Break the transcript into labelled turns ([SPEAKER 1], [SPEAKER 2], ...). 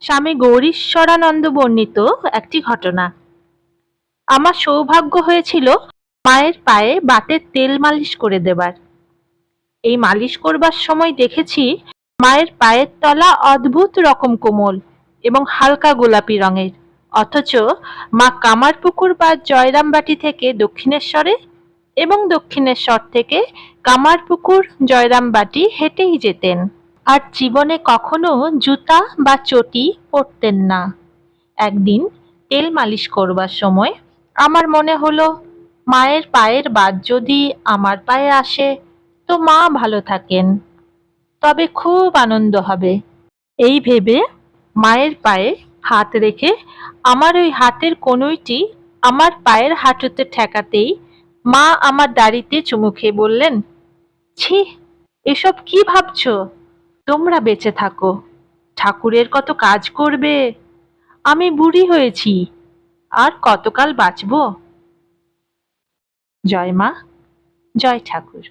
[SPEAKER 1] স্বামী গৌরীশ্বরানন্দ বর্ণিত একটি ঘটনা। আমার সৌভাগ্য হয়েছিল মায়ের পায়ে বাতের তেল মালিশ করে দেবার। এই মালিশ করবার সময় দেখেছি মায়ের পায়ের তলা অদ্ভুত রকম কোমল এবং হালকা গোলাপি রঙের, অথচ মা কামারপুকুর বা জয়রামবাটি থেকে দক্ষিণেশ্বরে এবং দক্ষিণেশ্বর থেকে কামারপুকুর জয়রামবাটি হেঁটেই যেতেন, আর জীবনে কখনো জুতা বা চটি পরতেন না। একদিন তেল মালিশ করবার সময় আমার মনে হলো, মায়ের পায়ের বাত যদি আমার পায়ে আসে তো মা ভালো থাকেন, তবে খুব আনন্দ হবে। এই ভেবে মায়ের পায়ে হাত রেখে আমার ওই হাতের কনুইটি আমার পায়ের হাঁটুতে ঠেকাতেই মা আমার দাড়িতে চুমু খেয়ে বললেন, ছি, এসব কি ভাবছো? তোমরা বেঁচে থাকো, ঠাকুরের কত কাজ করবে। আমি বুড়ি হয়েছি, আর কতকাল বাঁচব। জয় মা, জয় ঠাকুর।